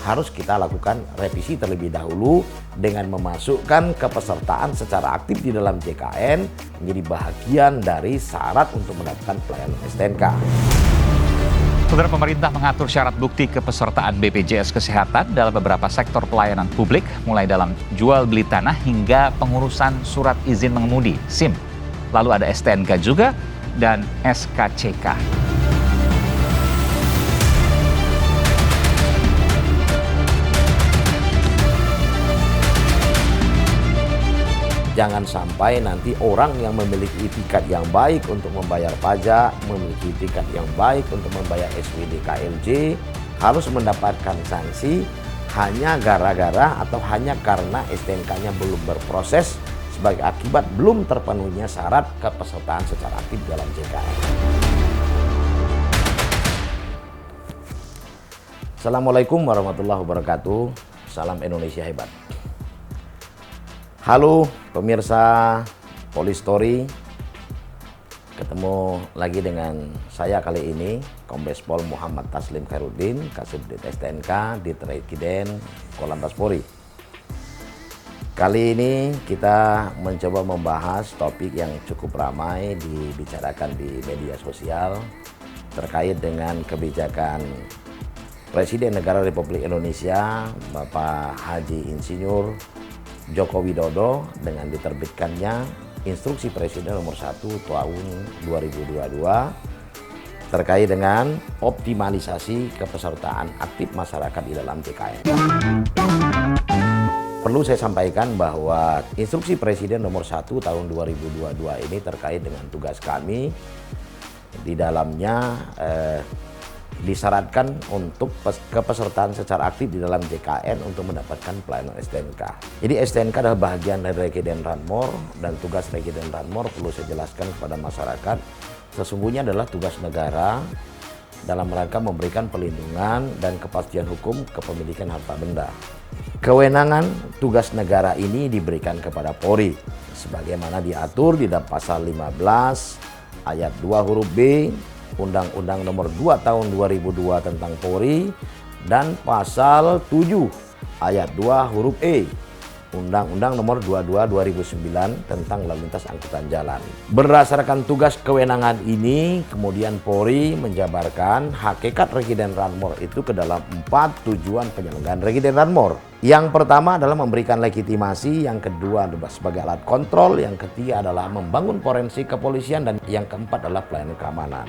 harus kita lakukan revisi terlebih dahulu dengan memasukkan kepesertaan secara aktif di dalam JKN menjadi bagian dari syarat untuk mendapatkan pelayanan STNK. Saudara, pemerintah mengatur syarat bukti kepesertaan BPJS Kesehatan dalam beberapa sektor pelayanan publik, mulai dalam jual beli tanah hingga pengurusan surat izin mengemudi, SIM. Lalu ada STNK juga dan SKCK. Jangan sampai nanti orang yang memiliki itikat yang baik untuk membayar pajak, memiliki itikat yang baik untuk membayar SWD KLJ, harus mendapatkan sanksi hanya gara-gara atau hanya karena STNK-nya belum berproses sebagai akibat belum terpenuhinya syarat kepesertaan secara aktif dalam JKN. Assalamualaikum warahmatullahi wabarakatuh. Salam Indonesia hebat. Halo pemirsa Polistory, ketemu lagi dengan saya kali ini, Kombes Pol Muhammad Taslim Khairuddin, Kasubdit STNK di Residen Korlantas Polri. Kali ini kita mencoba membahas topik yang cukup ramai dibicarakan di media sosial terkait dengan kebijakan Presiden Negara Republik Indonesia Bapak Haji Insinyur Joko Widodo dengan diterbitkannya Instruksi Presiden nomor 1 tahun 2022 terkait dengan optimalisasi kepesertaan aktif masyarakat di dalam JKN. Perlu saya sampaikan bahwa Instruksi Presiden nomor 1 tahun 2022 ini terkait dengan tugas kami. Di dalamnya disyaratkan untuk kepesertaan secara aktif di dalam JKN untuk mendapatkan pelayanan STNK. Jadi STNK adalah bagian dari Residen Ranmor, dan tugas Residen Ranmor perlu saya jelaskan kepada masyarakat sesungguhnya adalah tugas negara dalam rangka memberikan perlindungan dan kepastian hukum kepemilikan harta benda. Kewenangan tugas negara ini diberikan kepada Polri sebagaimana diatur di dalam pasal 15 ayat 2 huruf B Undang-Undang nomor 2 tahun 2002 tentang Polri dan pasal 7 ayat 2 huruf E Undang-Undang nomor 22 2009 tentang lalu lintas angkutan jalan. Berdasarkan tugas kewenangan ini, kemudian Polri menjabarkan hakikat Residen Ranmor itu ke dalam 4 tujuan penyelenggaraan Residen Ranmor. Yang pertama adalah memberikan legitimasi, yang kedua adalah sebagai alat kontrol, yang ketiga adalah membangun forensik kepolisian, dan yang keempat adalah pelayanan keamanan.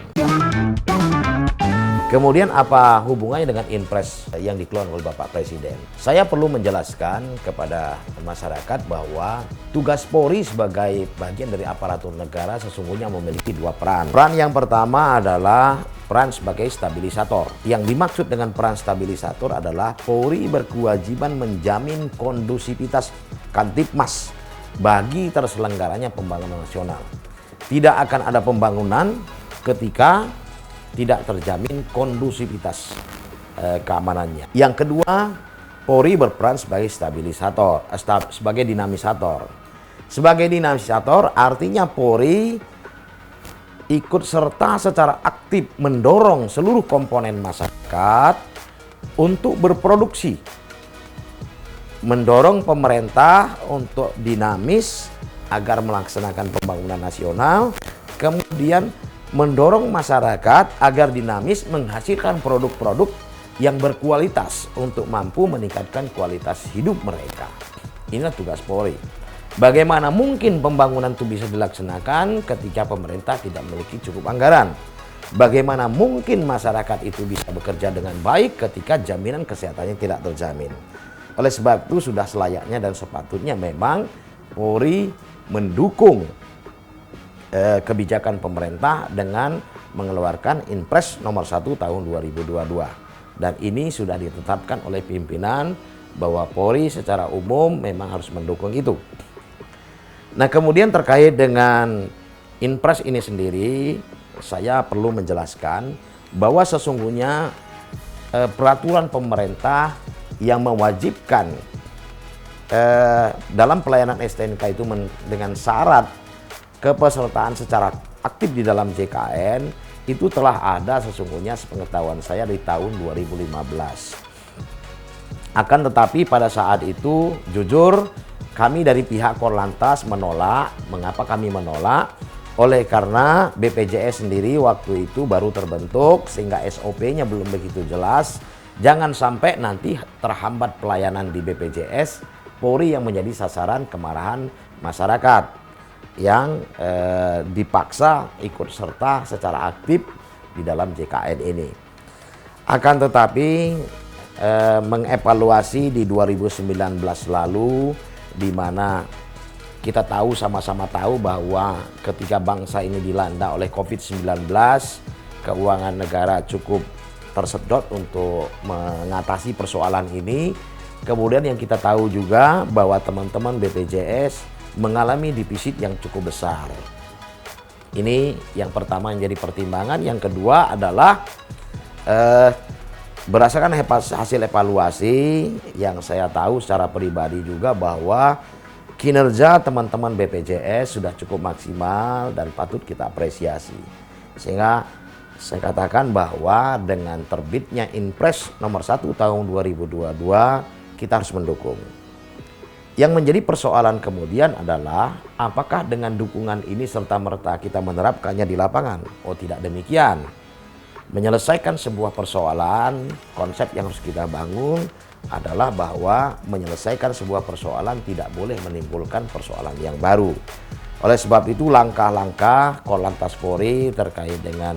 Kemudian apa hubungannya dengan Inpres yang dikeluarkan oleh Bapak Presiden? Saya perlu menjelaskan kepada masyarakat bahwa tugas Polri sebagai bagian dari aparatur negara sesungguhnya memiliki 2 peran. Peran yang pertama adalah peran sebagai stabilisator. Yang dimaksud dengan peran stabilisator adalah Polri berkewajiban menjamin kondusivitas Kamtipmas bagi terselenggaranya pembangunan nasional. Tidak akan ada pembangunan ketika tidak terjamin kondusivitas keamanannya. Yang kedua, Polri berperan sebagai stabilisator, sebagai dinamisator. Sebagai dinamisator artinya Polri ikut serta secara aktif mendorong seluruh komponen masyarakat untuk berproduksi. Mendorong pemerintah untuk dinamis agar melaksanakan pembangunan nasional, kemudian mendorong masyarakat agar dinamis menghasilkan produk-produk yang berkualitas untuk mampu meningkatkan kualitas hidup mereka. Inilah tugas Polri. Bagaimana mungkin pembangunan itu bisa dilaksanakan ketika pemerintah tidak memiliki cukup anggaran? Bagaimana mungkin masyarakat itu bisa bekerja dengan baik ketika jaminan kesehatannya tidak terjamin? Oleh sebab itu sudah selayaknya dan sepatutnya memang Polri mendukung kebijakan pemerintah dengan mengeluarkan Inpres nomor 1 tahun 2022. Dan ini sudah ditetapkan oleh pimpinan bahwa Polri secara umum memang harus mendukung itu. Nah, kemudian terkait dengan Inpres ini sendiri, saya perlu menjelaskan bahwa sesungguhnya peraturan pemerintah yang mewajibkan dalam pelayanan STNK itu dengan syarat kepesertaan secara aktif di dalam JKN itu telah ada sesungguhnya sepengetahuan saya di tahun 2015. Akan tetapi pada saat itu jujur kami dari pihak Korlantas menolak. Mengapa kami menolak? Oleh karena BPJS sendiri waktu itu baru terbentuk sehingga SOP-nya belum begitu jelas. Jangan sampai nanti terhambat pelayanan di BPJS, Polri yang menjadi sasaran kemarahan masyarakat yang dipaksa ikut serta secara aktif di dalam JKN ini. Akan tetapi mengevaluasi di 2019 lalu, di mana kita tahu sama-sama tahu bahwa ketika bangsa ini dilanda oleh COVID-19, keuangan negara cukup tersedot untuk mengatasi persoalan ini. Kemudian yang kita tahu juga bahwa teman-teman BPJS mengalami defisit yang cukup besar. Ini yang pertama yang jadi pertimbangan. Yang kedua adalah berdasarkan hasil evaluasi yang saya tahu secara pribadi juga bahwa kinerja teman-teman BPJS sudah cukup maksimal dan patut kita apresiasi. Sehingga saya katakan bahwa dengan terbitnya Inpres nomor 1 tahun 2022 kita harus mendukung. Yang menjadi persoalan kemudian adalah apakah dengan dukungan ini serta-merta kita menerapkannya di lapangan? Oh, tidak demikian. Menyelesaikan sebuah persoalan, konsep yang harus kita bangun adalah bahwa menyelesaikan sebuah persoalan tidak boleh menimbulkan persoalan yang baru. Oleh sebab itu langkah-langkah Korlantas Polri terkait dengan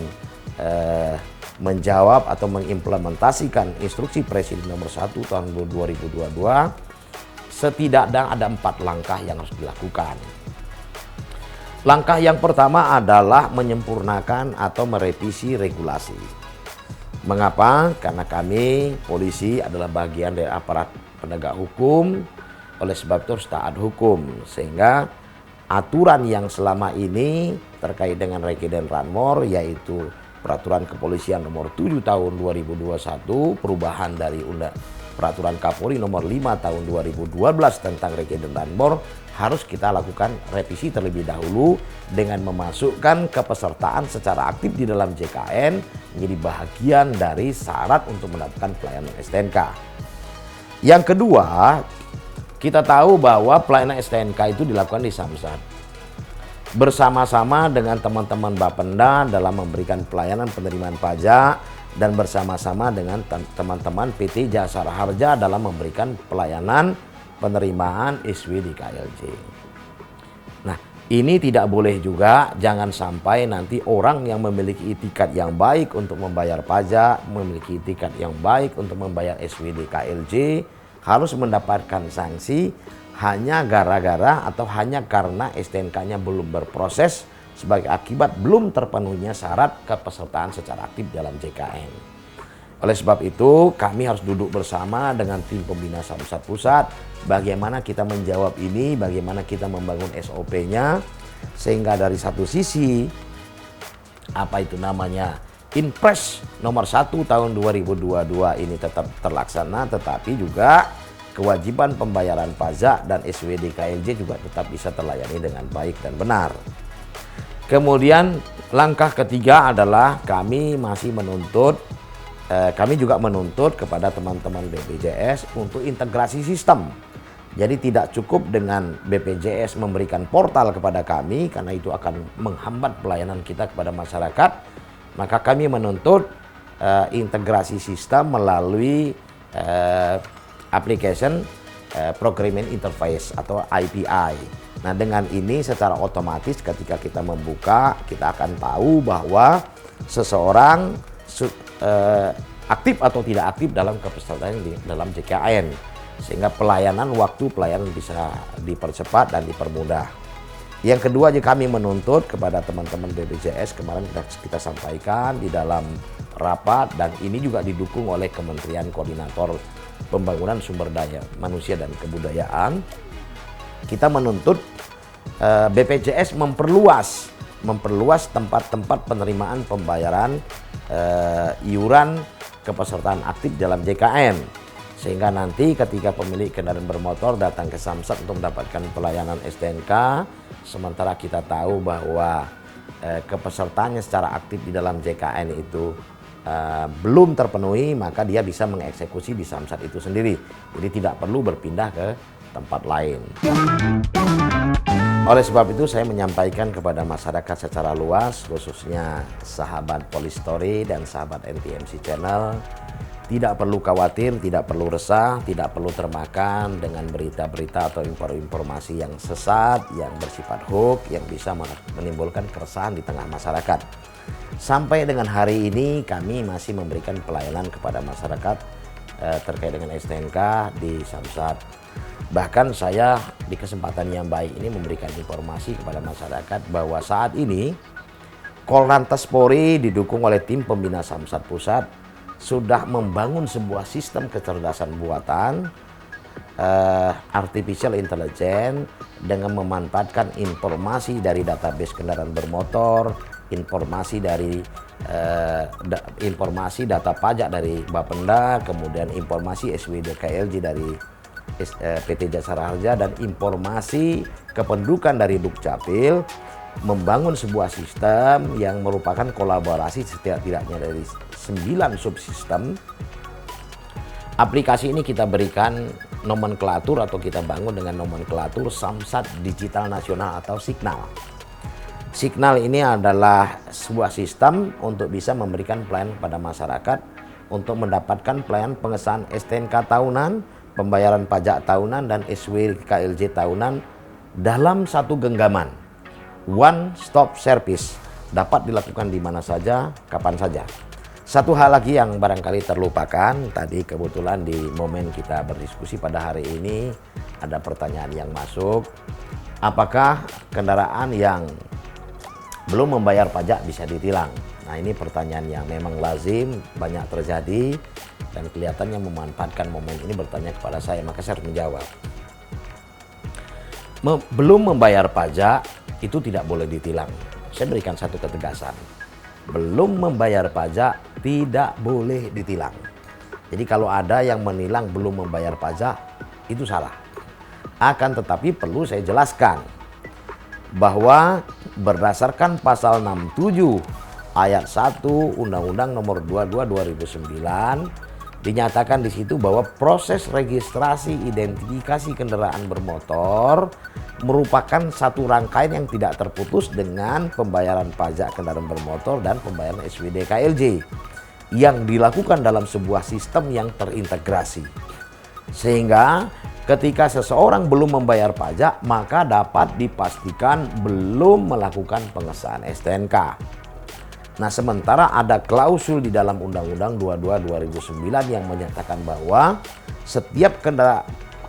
menjawab atau mengimplementasikan instruksi Presiden nomor 1 tahun 2022, setidaknya ada 4 langkah yang harus dilakukan. Langkah yang pertama adalah menyempurnakan atau merevisi regulasi. Mengapa? Karena kami polisi adalah bagian dari aparat penegak hukum, oleh sebab itu harus taat hukum. Sehingga aturan yang selama ini terkait dengan Reke dan Ranmor, yaitu Peraturan Kepolisian nomor 7 tahun 2021, perubahan dari Peraturan Kapolri nomor 5 tahun 2012 tentang Reke dan Ranmor, harus kita lakukan revisi terlebih dahulu dengan memasukkan kepesertaan secara aktif di dalam JKN menjadi bagian dari syarat untuk mendapatkan pelayanan STNK. Yang kedua, kita tahu bahwa pelayanan STNK itu dilakukan di Samsat bersama-sama dengan teman-teman Bapenda dalam memberikan pelayanan penerimaan pajak dan bersama-sama dengan teman-teman PT Jasara Harja dalam memberikan pelayanan penerimaan SWD KLJ. Nah, ini tidak boleh juga, jangan sampai nanti orang yang memiliki itikat yang baik untuk membayar pajak, memiliki itikat yang baik untuk membayar SWD KLJ, harus mendapatkan sanksi hanya gara-gara atau hanya karena STNK-nya belum berproses sebagai akibat belum terpenuhnya syarat kepesertaan secara aktif dalam JKN. Oleh sebab itu, kami harus duduk bersama dengan tim pembina Samsat Pusat, bagaimana kita menjawab ini, bagaimana kita membangun SOP-nya, sehingga dari satu sisi, Inpres nomor 1 tahun 2022 ini tetap terlaksana, tetapi juga kewajiban pembayaran pajak dan SWD KLJ juga tetap bisa terlayani dengan baik dan benar. Kemudian langkah ketiga adalah kami juga menuntut kepada teman-teman BPJS untuk integrasi sistem. Jadi tidak cukup dengan BPJS memberikan portal kepada kami karena itu akan menghambat pelayanan kita kepada masyarakat. Maka kami menuntut integrasi sistem melalui application Programming Interface atau IPI. Nah, dengan ini secara otomatis ketika kita membuka, kita akan tahu bahwa seseorang aktif atau tidak aktif dalam kepesertaan di dalam JKN, sehingga waktu pelayanan bisa dipercepat dan dipermudah. Yang kedua, kami menuntut kepada teman-teman BPJS, kemarin kita sampaikan di dalam rapat, dan ini juga didukung oleh Kementerian Koordinator Pembangunan Sumber Daya Manusia dan Kebudayaan. Kita menuntut BPJS memperluas tempat-tempat penerimaan pembayaran iuran kepesertaan aktif dalam JKN, sehingga nanti ketika pemilik kendaraan bermotor datang ke Samsat untuk mendapatkan pelayanan STNK, sementara kita tahu bahwa kepesertaannya secara aktif di dalam JKN itu belum terpenuhi, maka dia bisa mengeksekusi di Samsat itu sendiri. Jadi tidak perlu berpindah ke tempat lain. Oleh sebab itu saya menyampaikan kepada masyarakat secara luas, khususnya sahabat Polistory dan sahabat NTMC Channel, tidak perlu khawatir, tidak perlu resah, tidak perlu termakan dengan berita-berita atau informasi yang sesat, yang bersifat hoax, yang bisa menimbulkan keresahan di tengah masyarakat. Sampai dengan hari ini kami masih memberikan pelayanan kepada masyarakat terkait dengan STNK di Samsat. Bahkan saya di kesempatan yang baik ini memberikan informasi kepada masyarakat bahwa saat ini Korlantas Polri didukung oleh tim pembina Samsat Pusat sudah membangun sebuah sistem kecerdasan buatan artificial intelligence dengan memanfaatkan informasi dari database kendaraan bermotor, informasi dari informasi data pajak dari Bapenda, kemudian informasi SWD KLJ dari PT Jasara Harja, dan informasi kependudukan dari Dukcapil, membangun sebuah sistem yang merupakan kolaborasi setidak-tidaknya dari 9 subsistem. Aplikasi ini kita berikan nomenklatur atau kita bangun dengan nomenklatur Samsat Digital Nasional atau Signal. Signal ini adalah sebuah sistem untuk bisa memberikan pelayanan kepada masyarakat untuk mendapatkan pelayanan pengesahan STNK tahunan, pembayaran pajak tahunan, dan SWKLJ tahunan dalam satu genggaman. One stop service dapat dilakukan di mana saja, kapan saja. Satu hal lagi yang barangkali terlupakan, tadi kebetulan di momen kita berdiskusi pada hari ini ada pertanyaan yang masuk. Apakah kendaraan yang belum membayar pajak bisa ditilang? Nah, ini pertanyaan yang memang lazim, banyak terjadi, dan kelihatannya memanfaatkan momen ini bertanya kepada saya, maka saya harus menjawab. Belum membayar pajak itu tidak boleh ditilang. Saya berikan satu ketegasan. Belum membayar pajak tidak boleh ditilang. Jadi kalau ada yang menilang belum membayar pajak, itu salah. Akan tetapi perlu saya jelaskan bahwa berdasarkan pasal 67 ayat 1 Undang-Undang Nomor 22 2009 dinyatakan di situ bahwa proses registrasi identifikasi kendaraan bermotor merupakan satu rangkaian yang tidak terputus dengan pembayaran pajak kendaraan bermotor dan pembayaran SWD KLJ yang dilakukan dalam sebuah sistem yang terintegrasi. Sehingga ketika seseorang belum membayar pajak, maka dapat dipastikan belum melakukan pengesahan STNK. Nah, sementara ada klausul di dalam Undang-Undang 22 2009 yang menyatakan bahwa setiap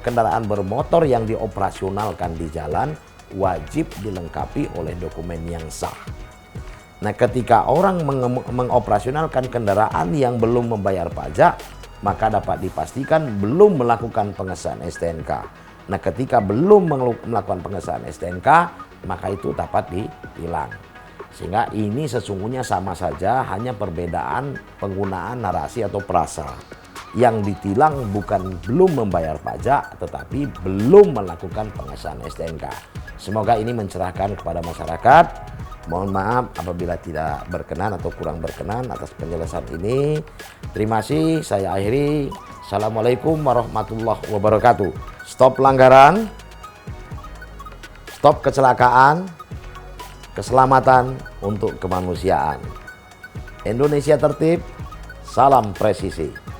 kendaraan bermotor yang dioperasionalkan di jalan wajib dilengkapi oleh dokumen yang sah. Nah, ketika orang mengoperasionalkan kendaraan yang belum membayar pajak, maka dapat dipastikan belum melakukan pengesahan STNK. Nah, ketika belum melakukan pengesahan STNK, maka itu dapat ditilang. Sehingga ini sesungguhnya sama saja, hanya perbedaan penggunaan narasi atau frasa. Yang ditilang bukan belum membayar pajak, tetapi belum melakukan pengesahan STNK. Semoga ini mencerahkan kepada masyarakat. Mohon maaf apabila tidak berkenan atau kurang berkenan atas penjelasan ini. Terima kasih, saya akhiri. Assalamualaikum warahmatullahi wabarakatuh. Stop pelanggaran, stop kecelakaan, keselamatan untuk kemanusiaan. Indonesia tertib, salam presisi.